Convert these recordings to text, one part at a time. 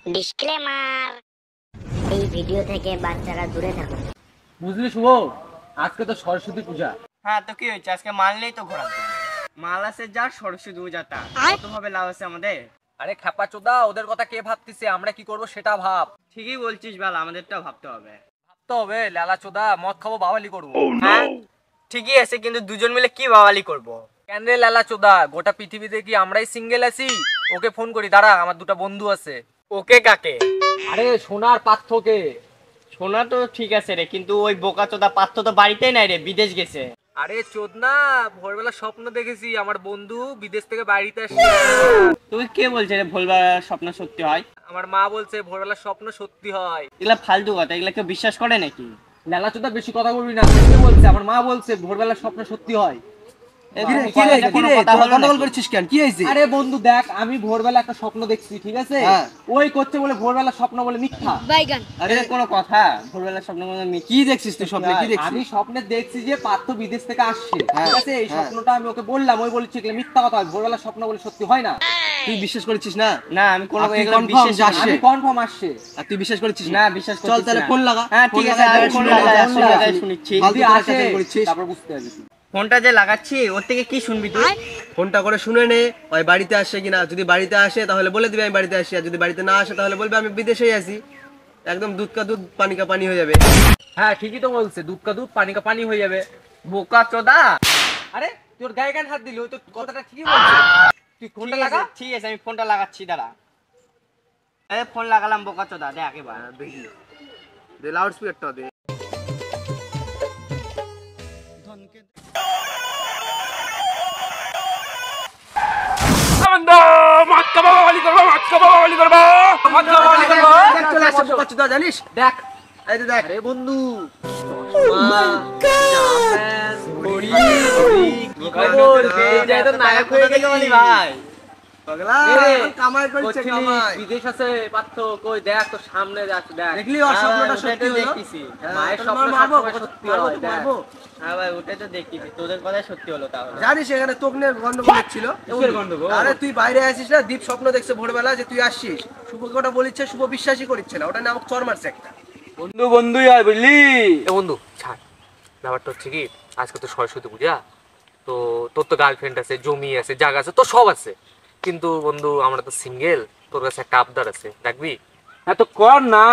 Disclaimer, এই video থেকে বাচ্চারা দূরে থাকুন। বুঝলি শুভ, আজকে তো সরস্বতী পূজা। হ্যাঁ তো কি হয়েছে, আজকে মাল নেই তো ঘোরার জন্য। মাল আছে যার সরস্বতী পূজাটা কত ভাবে লাভ আছে আমাদের। আরে খ্যাপা চোদা, ওদের কথা কে ভাবতিছে, আমরা কি করব সেটা ভাব। ঠিকই বলছিস বাল, আমাদেরটাও ভাবতে হবে। ভাবতে হবে লেলা চোদা, মদ খাবো বাওয়ালি করবো। হ্যাঁ ঠিকই আছে, কিন্তু দুজন মিলে কি বাওয়ালি করবো? কেন রে লেলা চোদা, গোটা পৃথিবীতে কি আমরাই সিঙ্গেল আছি? ওকে ফোন করি, দাঁড়া, আমার দুটো বন্ধু আছে। ওকে কাকে? আরে সোনার পাত্রকে। শোনা তো ঠিক আছে রে, কিন্তু ওই বোকা চোদা পাত্র তো বাড়িতেই নাই রে, বিদেশ গেছে। আরে চোদনা, ভোরবেলা স্বপ্ন দেখেছি আমার বন্ধু বিদেশ থেকে বাড়িতে আসছে। তুই কে বলছে রে ভুলবার স্বপ্ন সত্যি হয়? আমার মা বলছে ভোরবেলা স্বপ্ন সত্যি হয়। এগুলা ফালতু কথা, এগুলা কেউ বিশ্বাস করে নাকি? লেলা চোদা বেশি কথা বলবি না। কে বলছে? আমার মা বলছে ভোরবেলা স্বপ্ন সত্যি হয়। আরে বন্ধু দেখ, আমি ভোরবেলা একটা স্বপ্ন দেখছি, ঠিক আছে? ওই করছে বলে ভোরবেলা স্বপ্ন বলে মিথ্যা। আরে কোনো কথা, ভোরবেলা স্বপ্ন কি দেখছিস তুই? স্বপ্নে কি দেখছিস? আমি স্বপ্নে দেখছি যে পার্থ বিদেশ থেকে আসছে, ঠিক আছে? এই স্বপ্নটা আমি ওকে বললাম, ওই বলছে এগুলো মিথ্যা কথা, ভোরবেলা স্বপ্ন বলে সত্যি হয় না। তুই বিশ্বাস করেছিস না? না আমি কোনো আপনি এগুলো confirm বিশ্বাস যে করি না। আসছে? আমি কনফার্ম আসছে। আর তুই বিশ্বাস করেছিস না বিশ্বাস করছিস চল তাহলে না। ফোন লাগা। হ্যাঁ ঠিক আছে, আমি ফোন লাগাই শুনিচ্ছি। যদি আসে তারপর বুঝতে পারবি তুই। ফোনটা যে লাগাচ্ছি ওর থেকে কি শুনবি তুই? ফোনটা করে শুনে নে ওই বাড়িতে আসে কিনা। যদি বাড়িতে আসে তাহলে বলে দিবি আমি বাড়িতে আসি, আর যদি বাড়িতে না আসে তাহলে বলবে আমি বিদেশেই আছি। একদম দুধ কা দুধ পানি কা পানি হয়ে যাবে। হ্যাঁ ঠিকই তো বলছে, দুধ কা দুধ পানি কা পানি হয়ে যাবে। বোকা চোদা। আরে তোর গায়ে গান হাত দিলি, ওই তো কথাটা ঠিকই বলছে। তুই ফোনটা লাগা। ঠিক আছে আমি ফোনটা লাগাচ্ছি, দাঁড়া। এই ফোন লাগালাম বোকা চোদা, দেখ এবার। দেখি দে লাউড স্পিকারটা দে। চলে আসছে বোকা চোদা, জানিস? দেখ এই যে দেখ। আরে বন্ধু, নায়ক হয়ে গেল ভাই। পাগলা এখন কামাই করছে, কামাই। বিদেশ আছে পার্থ, কই দেখ তো সামনে দেখ। দেখলি ওর স্বপ্নটা সত্যি হলো? দেখতেছি। মায়ের তোমার স্বপ্ন মারবো, সবসময় সত্যি হয়, দেখ। মারবো। হ্যাঁ ভাই ওটাই তো দেখতেছি, তোদের কথাই সত্যি হলো তাহলে। জানিস এখানে তোকে নিয়ে গন্ডগোল হচ্ছিল। কিসের গন্ডগোল? আরে তুই বাইরে আসিস না, দীপ স্বপ্ন দেখছে ভোরবেলা যে তুই আসছিস। শুভকে ওটা বলিচ্ছে, শুভ বিশ্বাসই করছে না। ওটা নিয়ে আমাকে চর মারছে একটা। বন্ধু বন্ধুই হয়, বুঝলি? এ বন্ধু ছাড়, ব্যাপারটা হচ্ছে কি, আজকে তো সরস্বতী পূজা, তো তোর তো গার্লফ্রেন্ড আছে, জমি আছে, জায়গা আছে, তো সব আছে, কিন্তু বন্ধু আমরা তো সিঙ্গেল। তোর কাছে একটা আবদার আছে, দেখবি? হ্যাঁ তো কর না।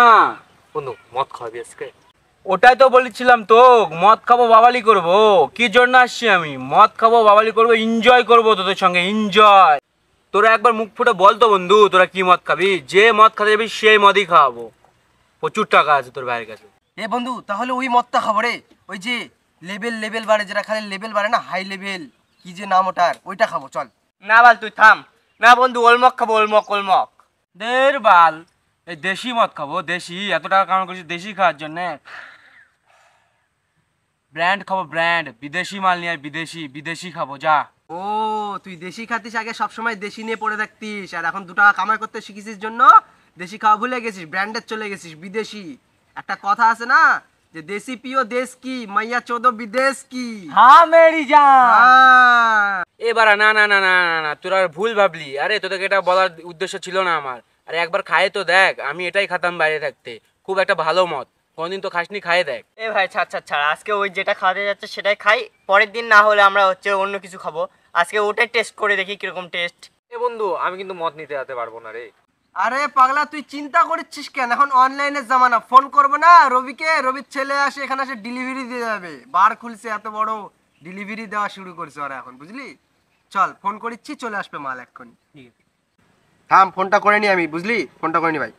বন্ধু মদ খাওয়াবি আজকে? ওটাই তো বলেছিলাম তো, মদ খাবো বাবালি করব। কি জন্য আসছি আমি? মদ খাবো বাবালি করবো, এনজয় করবো তোদের সঙ্গে, এনজয়। তোরা একবার মুখ ফুটে বল তো বন্ধু, তোরা কি মদ খাবি? যে মদ খাতে যাবি সেই মদই খাওয়াবো। প্রচুর টাকা আছে তোর ভাইয়ের কাছে। এ বন্ধু তাহলে ওই মদটা খাবো রে, ওই যে লেভেল লেভেল বাড়ে, যেটা খালি লেভেল বাড়ে না, হাই লেভেল, কি যে নাম ওটার, ওইটা খাবো চল। না বাল তুই থাম। না বন্ধু ওলমক খাবো, ওলমক ওলমক। দের বাল, এই দেশি মদ খাবো, দেশি। এত টাকা কামাই করছি দেশি খাওয়ার জন্য? ব্র্যান্ড খাবো, ব্র্যান্ড। বিদেশি মাল নিয়ে আয়, বিদেশি বিদেশি খাবো, যা। ও তুই দেশি খাতিস, আগে সবসময় দেশি নিয়ে পড়ে থাকতিস, আর এখন 2 টাকা কামাই করতে শিখেছিস জন্য দেশি খাওয়া ভুলে গেছিস, ব্র্যান্ডের চলে গেছিস বিদেশি। একটা কথা আছে না যে দেশি পিও দেশ কি, মাইয়া চোদো বিদেশ কি। হ্যাঁ মেরি জান। হ্যাঁ। এবার না না না না না না, তোরা ভুল ভাবলি। আরে তোদেরকে এটা বলার উদ্দেশ্য ছিল না আমার। আরে একবার খায় তো দেখ, আমি এটাই খাতাম বাইরে থাকতে, খুব একটা ভালো মদ। কোনদিন তো খাসনি, খায় দেখ। এ ভাই ছাড় ছাড় ছাড়, আজকে ওই যেটা খাওয়াতে যাচ্ছে সেটাই খাই, পরের দিন না হলে আমরা হচ্ছে অন্য কিছু খাবো। আজকে ওটাই টেস্ট করে দেখি কিরকম টেস্ট। এ বন্ধু আমি কিন্তু মদ নিতে যেতে পারবো না রে। আরে পাগলা তুই চিন্তা করছিস কেন? এখন অনলাইনের জামানা, ফোন করবো না রবিকে, রবির ছেলে আসে এখানে, আসে ডেলিভারি দিয়ে যাবে। বার খুলছে, এত বড় ডেলিভারি দেওয়া শুরু করছে ওরা এখন, বুঝলি? চল ফোন করিচ্ছি, চলে আসবে মাল এক্ষুনি। থাম, ফোনটা করে নি আমি, বুঝলি? ফোনটা করে নি ভাই।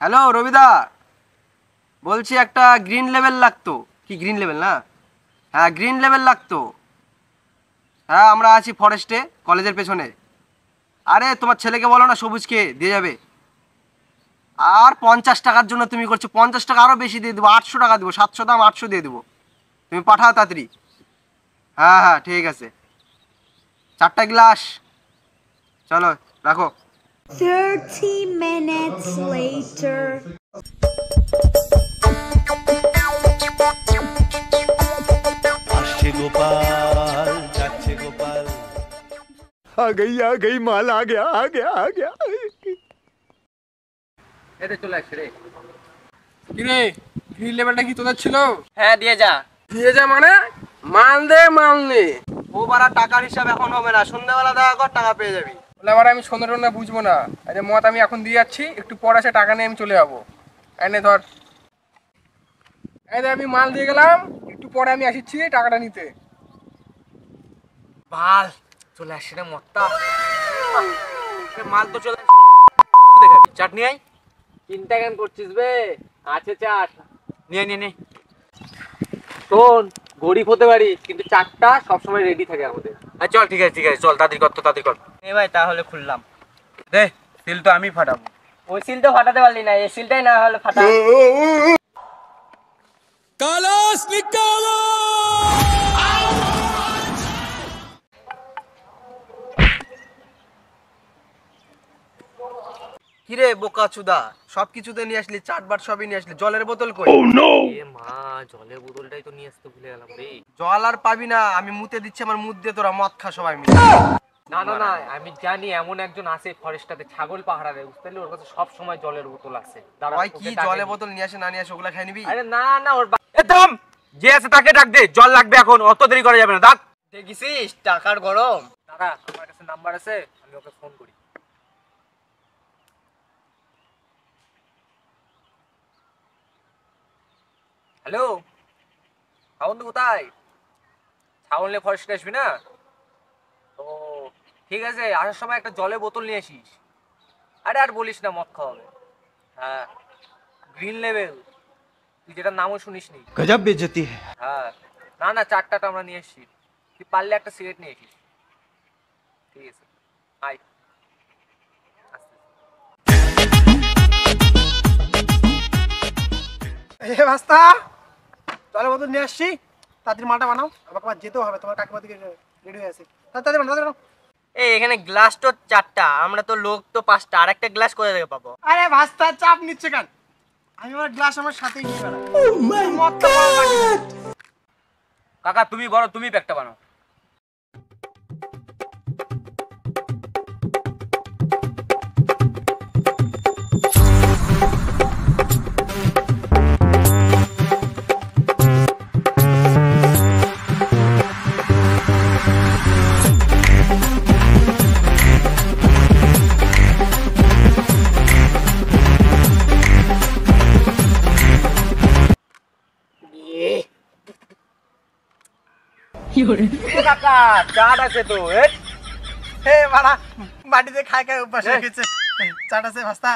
হ্যালো রবিদা, বলছি একটা গ্রিন লেভেল লাগতো। কি গ্রিন লেভেল না? হ্যাঁ গ্রিন লেভেল লাগতো। হ্যাঁ আমরা আছি ফরেস্টে, কলেজের পেছনে। আরে তোমার ছেলেকে বলো না, সবুজকে দিয়ে যাবে। আর 50 টাকার জন্য তুমি করছো, 50 টাকা আরও বেশি দিয়ে দেবো, 800 টাকা দেবো, 700 দাম 800 দিয়ে দেবো। তুমি পাঠাও তাড়াতাড়ি। হ্যাঁ হ্যাঁ ঠিক আছে, 4টা গ্লাস। চলো রাখো। 30 minutes later. আসছে গোপাল, যাচ্ছে গোপাল। आ गई माल आ गया এতে চলে আসছে রে। কি রে গ্রিন লেভেলটা কি তোদের ছিল? হ্যাঁ দিয়ে যা। দিয়ে যা মানে মাল দে মাল নে। ও বারা টাকার হিসাব এখন হবে না, সন্ধ্যাবেলা দেখা কর টাকা পেয়ে যাবি। বলে আবার আমি সন্ধ্যা টন্ধ্যা বুঝবো না, আরে মত আমি এখন দিয়ে যাচ্ছি, একটু পর এসে টাকা নিয়ে আমি চলে যাবো। এনে ধর, এই আমি মাল দিয়ে গেলাম, একটু পরে আমি আসছি টাকাটা নিতে। মাল চলে আসছে রে মত্তা। মাল তো চলে আসছে, দেখাবি চাটনি আই। চিন্তা কেন করছিস বে, আছে চাট, নিয়ে নিয়ে নে। শোন গরিব হতে পারি কিন্তু চাটটা সবসময় রেডি থাকে আমাদের। চল ঠিক আছে চল, তাড়াতাড়ি কর তো, তাড়াতাড়ি কর। এ ভাই তাহলে খুললাম। দে সিল তো আমি ফাটাবো। ওই সিল তো ফাটাতে পারলি না, এই সিলটাই না হলে ফাটা। কিরে বোকা চুদা, সবকিছুতে নিয়ে আসলি, চাটবাট সবই নিয়ে আসলি, জলের বোতল কই? এ মা, জলের বোতলটাই তো নিয়ে আসতে ভুলে গেলাম রে। জল আর পাবি না, আমি মুতে দিচ্ছি, আমার মুত দিয়ে তোরা মদ খা সবাই মিলে। না না না, আমি জানি এমন একজন আছে ফরেস্টটাতে, ছাগল পাহাড়া রে, বুঝতে পারলি? ওর কাছে সব সময় জলের বোতল আছে। দাঁড়া, ওই কি ওকে ডাক জলের দিই। বোতল নিয়ে আসে না নিয়ে আসে ওগুলা খাই নিবি? আরে না না, ওর এ থাম, যে আছে তাকে ডাক দে, জল লাগবে এখন, অত দেরি করা যাবে না। ডাক। দেখেছিস টাকার গরম। দাঁড়া, আমার কাছে নাম্বার আছে, আমি ওকে ফোন করি। হ্যালো, বন্ধু কোথায়? ছাগল নিয়ে ফরেস্টে আসবি না? ও ঠিক আছে, আসার সময় একটা জলের বোতল নিয়ে আসিস। আরে আর বলিস না, মদ খাওয়াবে। হ্যাঁ, গ্রিন লেভেল, তুই যেটার নামও শুনিস নি। गजब बेइज्जती है। হ্যাঁ, না না, চারটাটা আমরা নিয়ে এসছি। তুই পারলে একটা সিগারেট নিয়ে আসিস। ঠিক আছে, আয়। এ ভাস্তা, জলের বোতল নিয়ে আসছি, তাড়াতাড়ি মালটা বানাও, আমাকে আবার যেতেও হবে, তোমার কাকিমা দিকে রেডি হয়ে আছে। তাড়াতাড়ি বানাও। এই এখানে গ্লাস তো 4টা, আমরা তো লোক তো 5টা, আর একটা গ্লাস কোথা থেকে পাবো? আরে ভাস্তা চাপ নিচ্ছে কেন? আমি আমার গ্লাস আমার সাথেই নিয়ে বেড়াই। মদটা বড় বাকি নেই। কাকা তুমি বড়, তুমি প্যাকটা বানাও। কাকা চাট আছে তো। হে বাড়া, মাটিতে খায় খায় অভ্যাস হয়ে গেছে। চাট আছে ভাস্তা,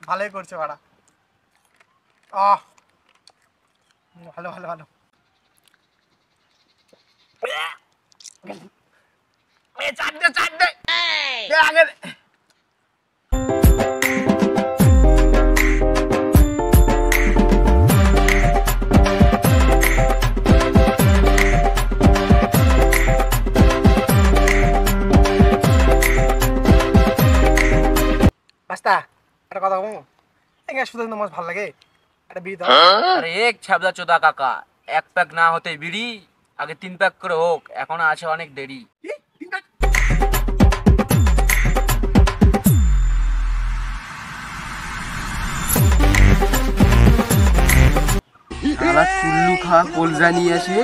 ভালোই করছে বাড়া। আহ ভালো ভালো ভালো। চাট দে আগে। ভাস্তা একটা কথা বলবো, এখানে শুধু মাছ ভালো লাগে, একটা বিড়ি দাও। আরে এক ছাবলা চোদা কাকা, এক প্যাক না হতে বিড়ি, আগে 3 প্যাক করে হোক, এখনো আছে অনেক দেরি। কি? তিনটা? সারা চুল্লু খা কলজা নিয়ে আসে,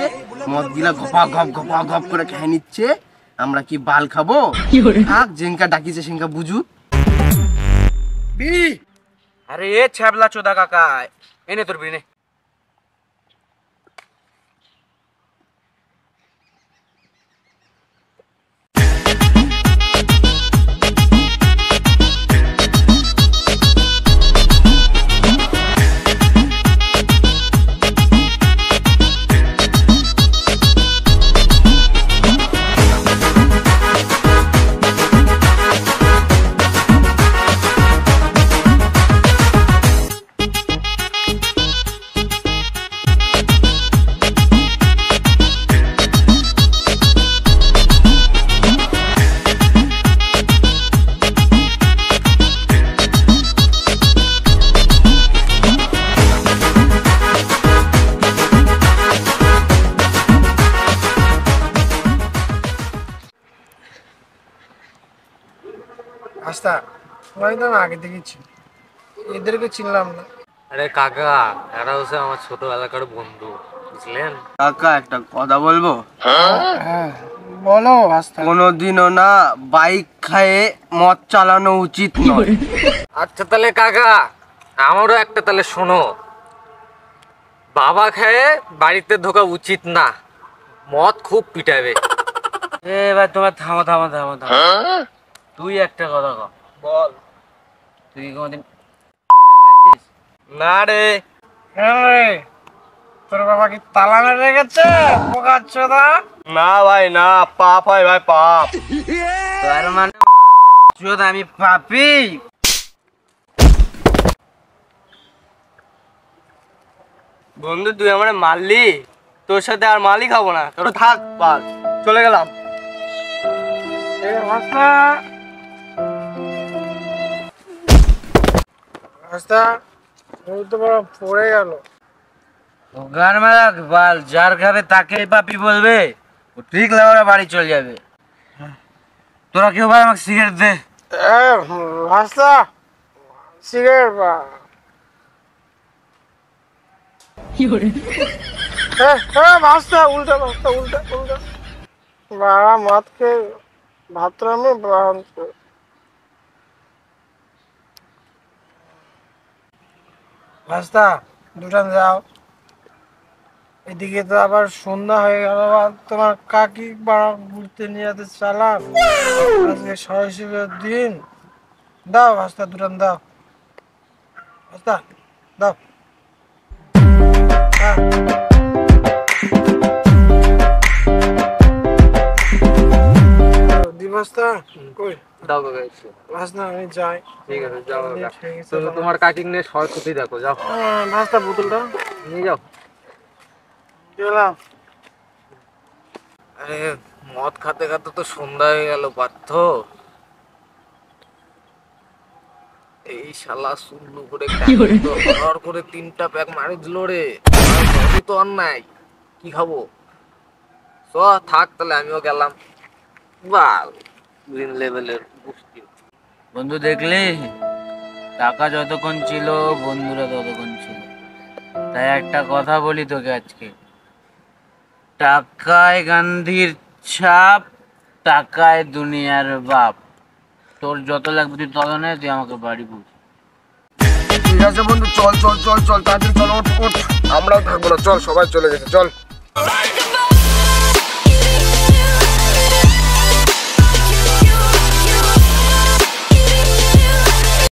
মদ গিলা ঘপা ঘপ করে খেয়ে নিচ্ছে, আমরা কি বাল খাবো? থাক, জেঙ্কা ডাকিছে সেঙ্কা বুঝু। বিড়ি আরে এ ছাবলা চোদা কাকা, এনে তোর বিড়ি নে। ভাস্তা ওই তো আমি আগে থেকেই ছিল, এদেরকে চিনলাম না। আরে কাকা, এরা হচ্ছে আমার ছোটবেলাকার বন্ধু, বুঝলেন? কাকা একটা কথা বলবো? হ্যাঁ বলো ভাস্তা। কোনোদিনও না বাইক খায়ে মদ চালানো উচিত নয়। আচ্ছা তাহলে কাকা, আমারও একটা তাহলে শোনো, বাবা খায়ে বাড়িতে ঢোকা উচিত না, মদ খুব পিটাবে। এ ভাই তোমার থামো থামো থামো থামো। তুই একটা কথা কর, বল। তুই কি কোনোদিন না রে। কেন রে, তোর বাবা কি তালা মেরে গেছে পোকাচ্ছোদা? না ভাই না, পাপ হয় ভাই, পাপ। তার মানে যদি আমি পাপি? বন্ধু তুই আমার মারলি, তোর সাথে আর মালই খাবো না, তোর থাক বাস, চলে গেলাম। এ ভাস্তা, ভাস্তা ওই তো বড় পড়ে গেল। গান মারা বাল, যার খাবে তাকে পাপি বলবে, ও ঠিক লাগা বাড়ি চলে যাবে। তোরা কেউ ভাই আমাকে সিগারেট দে। এ ভাস্তা সিগারেট বা ভাস্তা উল্টা, ভাস্তা উল্টা উল্টা, বাবা মদ খেয়ে ভাতরামে ভাস্তা দুটান যাও, এদিকে তো আবার সন্ধ্যা হয়ে গেল, তোমার কাকি বাড়া ঘুরতে নিয়ে যেতে চালাম, আজকে সরস্বতীর দিন। দাও ভাস্তা দুটান দাও, ভাস্তা দাও। হ্যাঁ দি ভাস্তা কই? দাও কাকা একটু। ভাস্তা আমি যাই। ঠিক আছে যাও কাকা। লেট হয়ে গেছে তো তোমার কাকি নিয়ে সরস্বতী দেখো, যাও ভাস্তা বোতলটা নিয়ে যাও। গেলাম। আরে মদ খাতে খাতে তো সন্ধ্যা হয়ে গেল পার্থ। এই শালা সুল্লু করে হর করে 3টা প্যাক মারি দিল রে, সবই তো অন্যায়, কি খাবো? চ থাক তাহলে আমিও গেলাম। বাল গ্রিন লেভেলের বুঝতি। বন্ধু দেখলি, টাকা যতক্ষণ ছিল বন্ধুরা ততক্ষণ ছিল। তাই একটা কথা বলি তোকে আজকে, টাকায় গান্ধীর ছাপ, টাকায় দুনিয়ার বাপ। তোর যত লাগবে তুই তত নে, তুই আমাকে বাড়ি পৌঁছ। ঠিক আছে বন্ধু, চল চল চল চল, তাড়াতাড়ি চল, ওঠ ওঠ। আমরাও থাকবো না, চল সবাই চলে গেছে, চল।